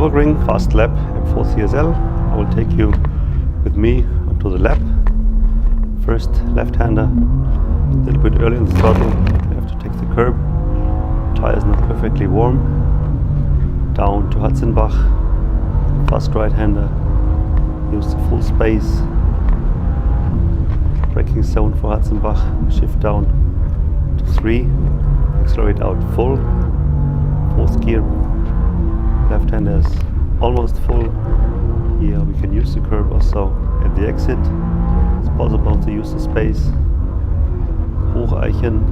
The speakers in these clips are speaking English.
Nürburgring fast lap M4 CSL. I will take you with me onto the lap. First left-hander, a little bit early in the throttle, you have to take the curb. Tires not perfectly warm. Down to Hatzenbach. Fast right-hander, use the full space. Braking zone for Hatzenbach, shift down to 3, accelerate out full. Fourth gear, left-hander is almost full. Here we can use the curb also at the exit. It's possible to use the space. Hocheichen,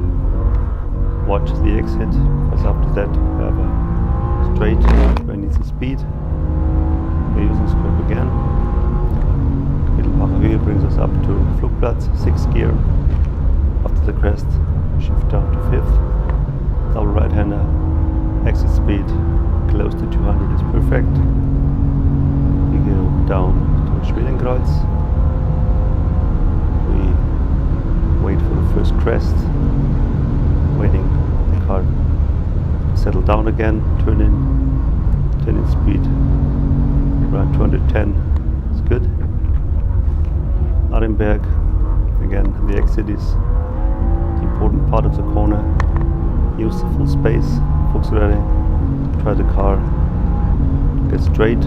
watch the exit, because after that we have a straight where needs the speed. We're using the curb again. Mittelbacher Höhe brings us up to Flugplatz, 6th gear. After the crest, shift down to 5th. Double right-hander, exit speed close to 200 is perfect. We go down to Schwedenkreuz. We wait for the first crest, waiting for the car to settle down again, turn in speed around 210 is good. Arenberg, again the exit is the important part of the corner. Use the full space, Fuchsröhre, try the car to get straight.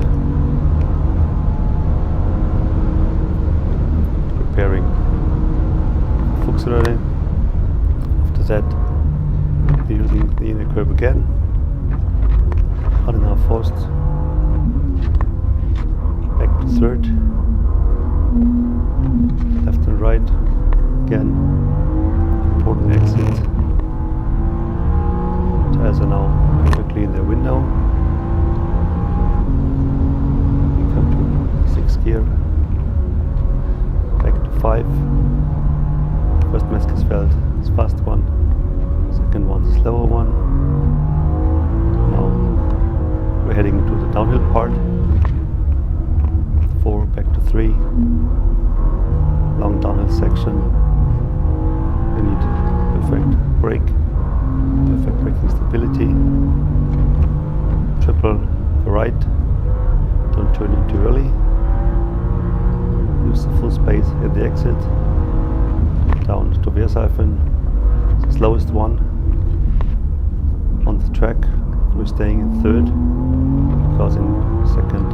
Preparing Fuchsröhre. After that, we're using the inner curb again. 1.5 Forst. Back to third. Left and right. Again, important exit. Tires are now perfectly in their window. We come to 6th gear. Back to 5. First Meskesfeld is fast one. Second one is slower one. Now we're heading into the downhill part. 4 back to 3. Long downhill section. We need perfect brake. Perfect braking stability. Triple the right. Don't turn in too early. Use the full space at the exit. Down to Wehrsifen. The slowest one on the track. We're staying in third because in second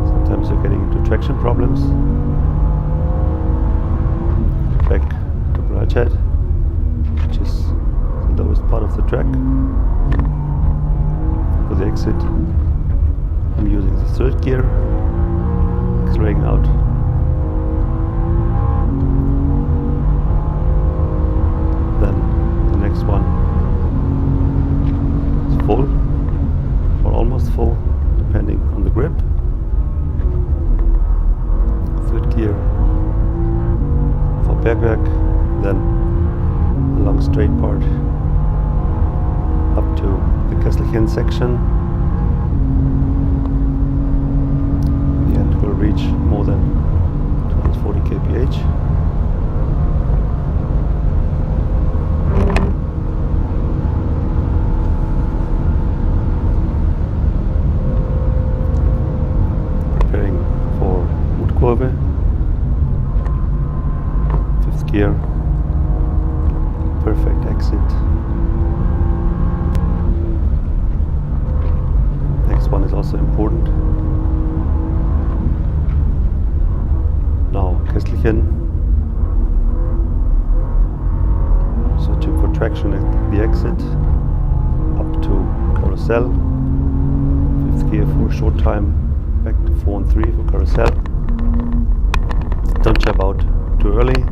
sometimes you're getting into traction problems. Back to Breitscheid, which is the lowest part of the track. For the exit, I'm using the 3rd gear, accelerating out. Then the next one is full, or almost full, depending on the grip. 3rd gear for Bergwerk, then a long straight part up to the Kesselchen section. In the end we'll reach more than 240 kph. Preparing for Mutkurve. 5th gear. Perfect exit. Next one is also important. Now Kesselchen. Searching for traction at the exit. Up to Carousel. 5th gear for a short time. Back to 4 and 3 for Carousel. Don't jump out too early.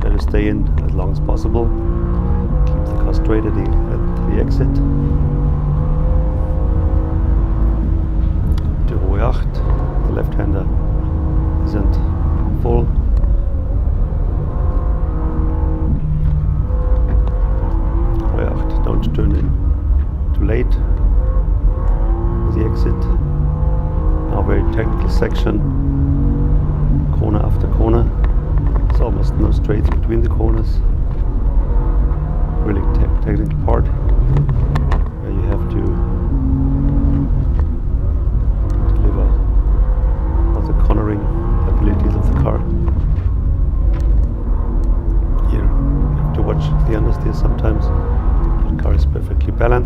Try to stay in as long as possible. Keep the car straight at the exit. To Hohe 8, the left-hander isn't full. Hohe 8, don't turn in too late for the exit. Now very technical section, corner after corner. There's almost no straights between the corners. Really technical part where you have to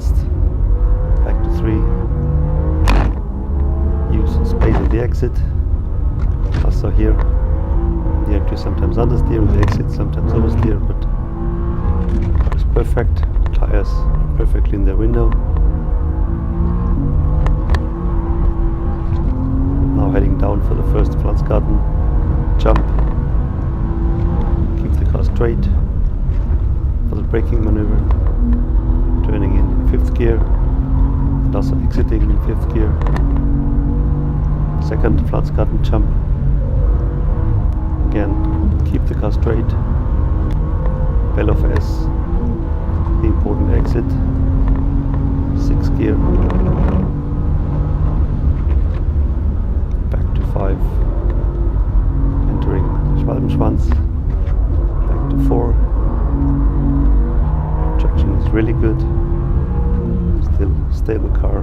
balanced. Back to 3. Use space at the exit. Also here, the entry sometimes understeer, the exit sometimes oversteer, but it's perfect. Tires are perfectly in their window. Now heading down for the first Pflanzgarten jump. Keep the car straight for the braking maneuver. Turning in 5th gear and also exiting in 5th gear. Second Pflanzgarten jump. Again, keep the car straight. Bell of S, the important exit. 6th gear. Back to 5. Entering Schwalbenschwanz. Back to 4. Traction is really good. Still stable car.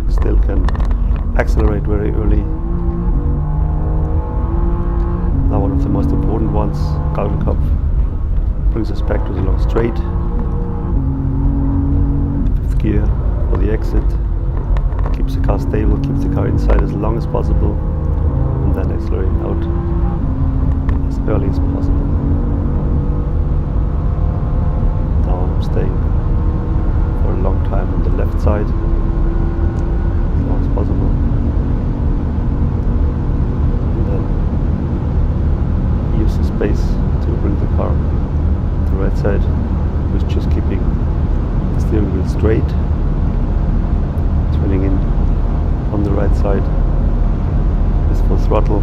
Still can accelerate very early. Now one of the most important ones, Galgenkopf, brings us back to the long straight. 5th gear for the exit. Keeps the car stable, keeps the car inside as long as possible, and then accelerate out as early as possible. Now I'm staying for a long time on the left side, as long as possible. Use the space to bring the car to the right side, with just keeping the steering wheel straight, turning in on the right side with full throttle,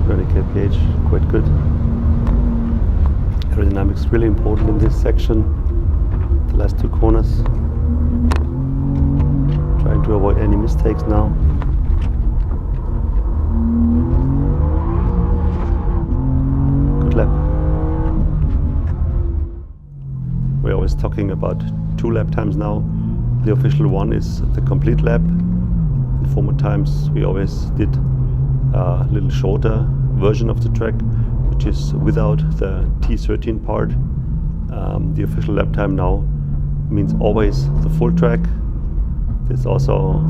30 kph, quite good. Aerodynamics really important in this section, the last 2 corners. Trying to avoid any mistakes now. Lap. We're always talking about 2 lap times now. The official one is the complete lap. In former times we always did a little shorter version of the track, which is without the T13 part. The official lap time now means always the full track. That's also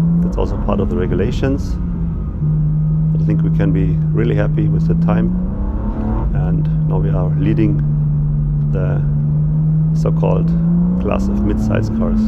part of the regulations. But I think we can be really happy with the time. And now we are leading the so-called class of mid-size cars.